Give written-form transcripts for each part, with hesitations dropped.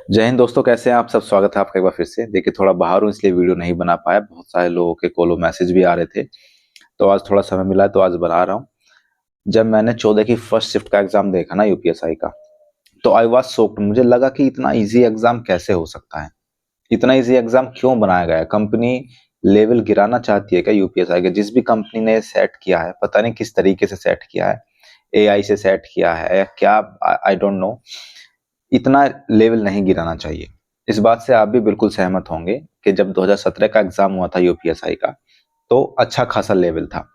जय हिंद दोस्तों, कैसे हैं आप सब। स्वागत है आपका एक बार फिर से। देखिए, थोड़ा बाहर हूँ इसलिए वीडियो नहीं बना पाया। बहुत सारे लोगों के कॉल मैसेज भी आ रहे थे, तो आज थोड़ा समय मिला तो आज बना रहा हूँ। जब मैंने 14 की फर्स्ट शिफ्ट का एग्जाम देखा ना, यूपीएसआई का, तो आई वाज शॉक्ड। मुझे लगा कि इतना इजी एग्जाम कैसे हो सकता है। इतना इजी एग्जाम क्यों बनाया गया है? कंपनी लेवल गिराना चाहती है क्या यूपीएसआई के? जिस भी कंपनी ने सेट किया है, पता नहीं किस तरीके से सेट किया है, एआई से सेट किया है या क्या, आई डोंट नो। इतना लेवल नहीं गिराना चाहिए। इस बात से आप भी बिल्कुल सहमत होंगे कि जब 2017 का एग्जाम हुआ था यूपीएसआई का, तो अच्छा खासा लेवल था।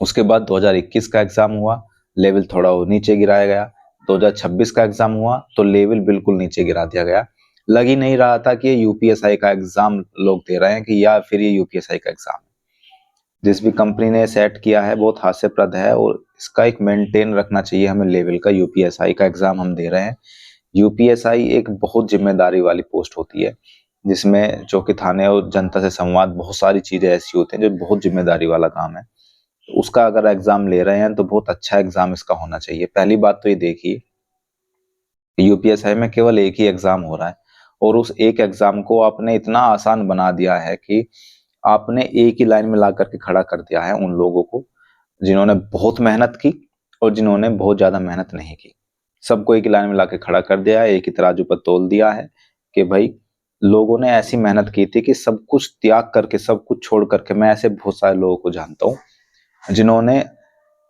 उसके बाद 2021 का एग्जाम हुआ, लेवल थोड़ा और नीचे गिराया गया। 2026 का एग्जाम हुआ तो लेवल बिल्कुल नीचे गिरा दिया गया। लग ही नहीं रहा था कि ये यूपीएसआई का एग्जाम लोग दे रहे हैं कि या फिर ये यूपीएसआई का एग्जाम है। जिस भी कंपनी ने सेट किया है बहुत हास्यप्रद है, और इसका एक मेंटेन रखना चाहिए हमें लेवल का। यूपीएसआई का एग्जाम हम दे रहे हैं। यूपीएसआई एक बहुत जिम्मेदारी वाली पोस्ट होती है, जिसमें चौकी थाने और जनता से संवाद, बहुत सारी चीजें ऐसी होती हैं जो बहुत जिम्मेदारी वाला काम है। तो उसका अगर एग्जाम ले रहे हैं तो बहुत अच्छा एग्जाम इसका होना चाहिए। पहली बात तो ये देखिए, यूपीएसआई में केवल एक ही एग्जाम हो रहा है, और उस एक एग्जाम को आपने इतना आसान बना दिया है कि आपने एक ही लाइन में ला करके खड़ा कर दिया है उन लोगों को जिन्होंने बहुत मेहनत की और जिन्होंने बहुत ज्यादा मेहनत नहीं की। सबको एक ही लाइन में लाके खड़ा कर दिया है, एक ही तराजू पर तोल दिया है कि भाई, लोगों ने ऐसी मेहनत की थी कि सब कुछ त्याग करके, सब कुछ छोड़ करके। मैं ऐसे बहुत सारे लोगों को जानता हूँ जिन्होंने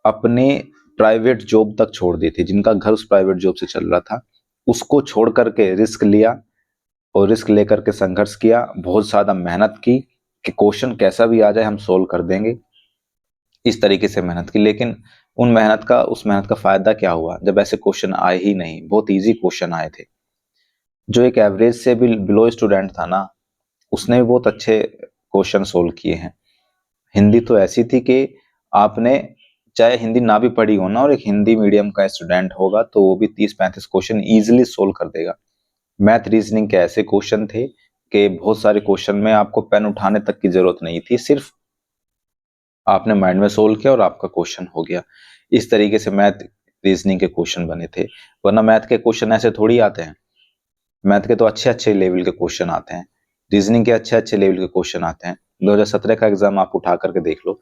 अपने प्राइवेट जॉब तक छोड़ दी थी, जिनका घर उस प्राइवेट जॉब से चल रहा था, उसको छोड़ करके रिस्क लिया, और रिस्क लेकर के संघर्ष किया, बहुत ज्यादा मेहनत की कि क्वेश्चन कैसा भी आ जाए हम सोल्व कर देंगे। इस तरीके से मेहनत की, लेकिन उस मेहनत का फायदा क्या हुआ जब ऐसे क्वेश्चन आए ही नहीं। बहुत इजी क्वेश्चन आए थे। जो एक एवरेज से भी बिलो स्टूडेंट था ना, उसने भी बहुत अच्छे क्वेश्चन सोल्व किए हैं। हिंदी तो ऐसी थी कि आपने, चाहे हिंदी ना भी पढ़ी हो ना, और एक हिंदी मीडियम का स्टूडेंट होगा तो वो भी 30-35 क्वेश्चन इजीली सोल्व कर देगा। मैथ रीजनिंग के ऐसे क्वेश्चन थे कि बहुत सारे क्वेश्चन में आपको पेन उठाने तक की जरूरत नहीं थी, सिर्फ आपने माइंड में सोल्व किया और आपका क्वेश्चन हो गया। इस तरीके से मैथ रीजनिंग के क्वेश्चन बने थे। वरना मैथ के क्वेश्चन ऐसे थोड़ी आते हैं। मैथ के तो अच्छे अच्छे लेवल के क्वेश्चन आते हैं, रीजनिंग के अच्छे अच्छे लेवल के क्वेश्चन आते हैं। 2017 का एग्जाम आप उठा करके देख लो,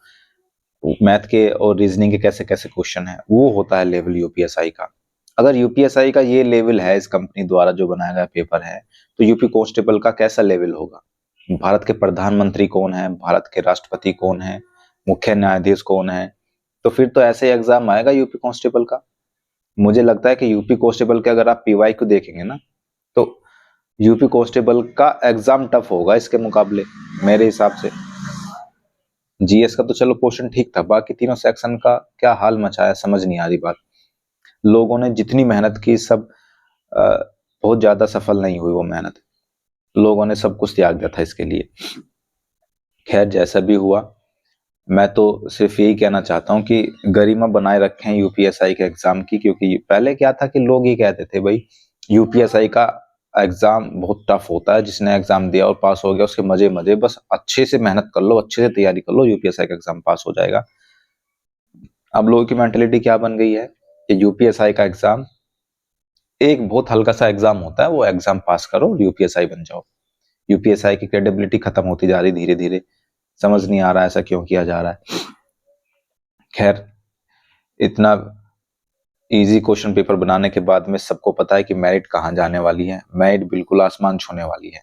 मैथ के और रीजनिंग के कैसे कैसे क्वेश्चन है। वो होता है लेवल यूपीएसआई का। अगर यूपीएसआई का ये लेवल है, इस कंपनी द्वारा जो बनाया गया पेपर है, तो यूपी कांस्टेबल का कैसा लेवल होगा? भारत के प्रधानमंत्री कौन है, भारत के राष्ट्रपति कौन है, मुख्य न्यायाधीश कौन है? तो फिर तो ऐसे एग्जाम आएगा यूपी कांस्टेबल का। मुझे लगता है कि यूपी कांस्टेबल के अगर आप पीवाई को देखेंगे ना, तो यूपी कांस्टेबल का एग्जाम टफ होगा इसके मुकाबले, मेरे हिसाब से। जीएस का तो चलो पोर्शन ठीक था, बाकी तीनों सेक्शन का क्या हाल मचाया, समझ नहीं आ रही बात। लोगों ने जितनी मेहनत की, सब बहुत ज्यादा सफल नहीं हुई वो मेहनत। लोगों ने सब कुछ त्याग दिया था इसके लिए। खैर, जैसा भी हुआ, मैं तो सिर्फ यही कहना चाहता हूँ कि गरिमा बनाए रखें यूपीएसआई के एग्जाम की। क्योंकि पहले क्या था कि लोग ये कहते थे भाई, यूपीएसआई का एग्जाम बहुत टफ होता है, जिसने एग्जाम दिया और पास हो गया उसके मजे मजे, बस अच्छे से मेहनत कर लो, अच्छे से तैयारी कर लो, यूपीएसआई का एग्जाम पास हो जाएगा। अब लोगों की मेंटेलिटी क्या बन गई है कि यूपीएसआई का एग्जाम एक बहुत हल्का सा एग्जाम होता है, वो एग्जाम पास करो यूपीएसआई बन जाओ। यूपीएसआई की क्रेडिबिलिटी खत्म होती जा रही धीरे धीरे। समझ नहीं आ रहा ऐसा क्यों किया जा रहा है। खैर, इतना इजी क्वेश्चन पेपर बनाने के बाद में सबको पता है कि मेरिट कहाँ जाने वाली है। मेरिट बिल्कुल आसमान छूने वाली है।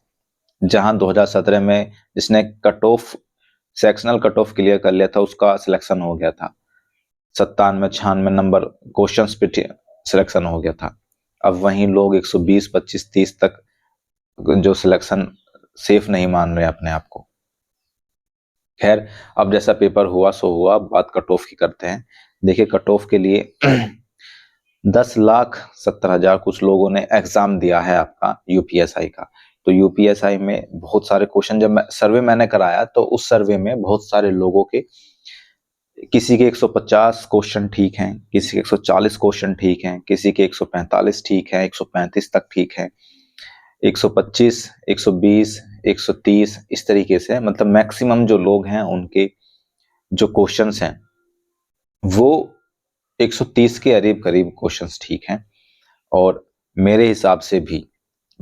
जहां 2017 में जिसने cut off, sectional cut off clear कर लिया था, उसका सिलेक्शन हो गया था। 97-96 नंबर क्वेश्चन पे सिलेक्शन हो गया था। अब वहीं लोग 120, 25, 30 तक जो सिलेक्शन सेफ नहीं मान रहे अपने आप को। खैर, अब जैसा पेपर हुआ सो हुआ, बात कट ऑफ की करते हैं। देखिए, कट ऑफ के लिए 10,70,000 कुछ लोगों ने एग्जाम दिया है आपका यूपीएसआई का। तो यूपीएसआई में बहुत सारे क्वेश्चन, जब सर्वे मैंने कराया तो उस सर्वे में बहुत सारे लोगों के, किसी के 150 क्वेश्चन ठीक हैं, किसी के 140 क्वेश्चन ठीक हैं, किसी के 145 ठीक है, 135 तक ठीक है, 125, 120, 130, इस तरीके से। मतलब मैक्सिमम जो लोग हैं उनके जो क्वेश्चंस हैं वो 130 के करीब क्वेश्चंस ठीक हैं। और मेरे हिसाब से भी,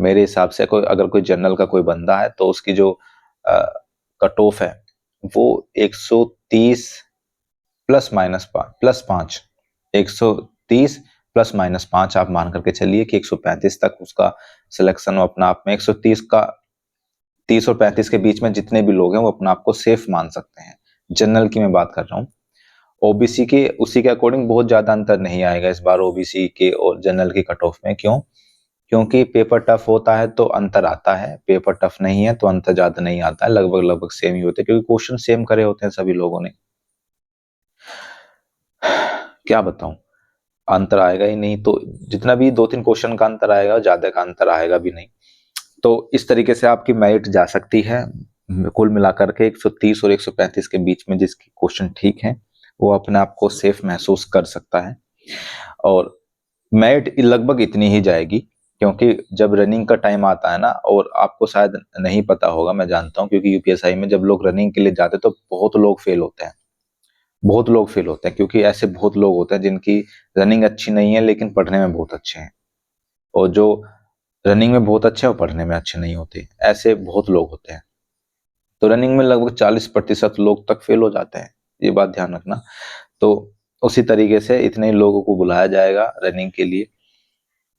मेरे हिसाब से अगर कोई जनरल का कोई बंदा है तो उसकी जो कट ऑफ है वो 130 plus minus plus 5, 130 plus minus 5 आप मान करके चलिए कि 135 तक उसका सिलेक्शन हो अपना आप में। 130 का 30 और 35 के बीच में जितने भी लोग हैं वो अपना आप को सेफ मान सकते हैं। जनरल की मैं बात कर रहा हूँ। ओबीसी के उसी के अकॉर्डिंग बहुत ज्यादा अंतर नहीं आएगा इस बार ओबीसी के और जनरल की कट ऑफ में। क्यों? क्योंकि पेपर टफ होता है तो अंतर आता है, पेपर टफ नहीं है तो अंतर ज्यादा नहीं आता है, लगभग लगभग सेम ही होते हैं क्योंकि क्वेश्चन सेम करे होते हैं सभी लोगों ने। क्या बताऊं, अंतर आएगा ही नहीं। तो जितना भी 2-3 क्वेश्चन का अंतर आएगा, ज्यादा का अंतर आएगा भी नहीं। तो इस तरीके से आपकी मेरिट जा सकती है। कुल मिलाकर के 130 और 135 के बीच में जिसकी क्वेश्चन ठीक है वो अपने आप को सेफ महसूस कर सकता है। और मेरिट लगभग इतनी ही जाएगी, क्योंकि जब रनिंग का टाइम आता है ना, और आपको शायद नहीं पता होगा, मैं जानता हूँ, क्योंकि यूपीएसआई में जब लोग रनिंग के लिए जाते हैं तो बहुत लोग फेल होते हैं। बहुत लोग फेल होते हैं क्योंकि ऐसे बहुत लोग होते हैं जिनकी रनिंग अच्छी नहीं है लेकिन पढ़ने में बहुत अच्छे हैं, और जो रनिंग में बहुत अच्छे हैं वो पढ़ने में अच्छे नहीं होते। ऐसे बहुत लोग होते हैं। तो रनिंग में लगभग 40% लोग तक फेल हो जाते हैं, ये बात ध्यान रखना। तो उसी तरीके से इतने ही लोगों को बुलाया जाएगा रनिंग के लिए।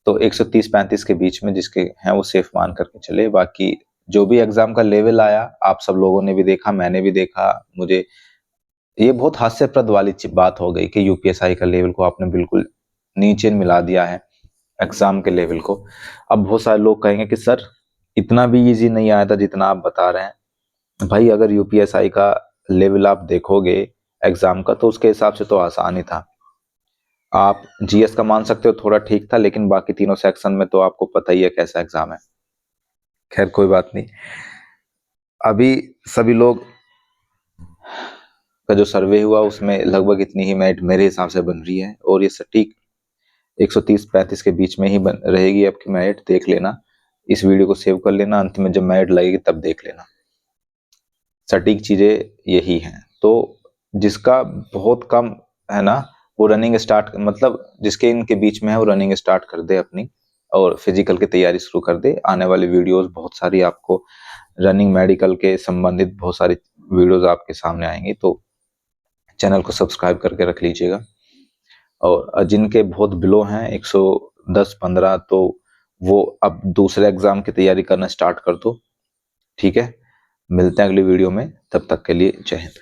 तो 130-35 के बीच में जिसके हैं वो सेफ मान करके चले। बाकी जो भी एग्जाम का लेवल आया आप सब लोगों ने भी देखा, मैंने भी देखा। मुझे ये बहुत हास्यप्रद वाली बात हो गई कि यूपीएसआई का लेवल को आपने बिल्कुल नीचे मिला दिया है एग्जाम के लेवल को। अब बहुत सारे लोग कहेंगे कि सर इतना भी इजी नहीं आया था जितना आप बता रहे हैं। भाई अगर यूपीएसआई का लेवल आप देखोगे एग्जाम का तो उसके हिसाब से तो आसान ही था। आप जीएस का मान सकते हो थोड़ा ठीक था, लेकिन बाकी तीनों सेक्शन में तो आपको पता ही है कैसा एग्जाम है। खैर कोई बात नहीं। अभी सभी लोग का जो सर्वे हुआ उसमें लगभग इतनी ही मेरिट मेरे हिसाब से बन रही है, और ये सटीक 130-35 के बीच में ही बन रहेगी आपकी मेरिट। देख लेना, इस वीडियो को सेव कर लेना, अंत में जब मेरिट लगेगी तब देख लेना। सटीक चीजें यही हैं। तो जिसका बहुत कम है ना वो रनिंग स्टार्ट, मतलब जिसके इनके बीच में है वो रनिंग स्टार्ट कर दे अपनी, और फिजिकल की तैयारी शुरू कर दे। आने वाली वीडियोस बहुत सारी आपको रनिंग मेडिकल के संबंधित बहुत सारी वीडियोस आपके सामने आएंगी, तो चैनल को सब्सक्राइब करके रख लीजिएगा। और जिनके बहुत बिलो हैं 110-15, तो वो अब दूसरे एग्जाम की तैयारी करना स्टार्ट कर दो। ठीक है, मिलते हैं अगली वीडियो में, तब तक के लिए जय हिंद।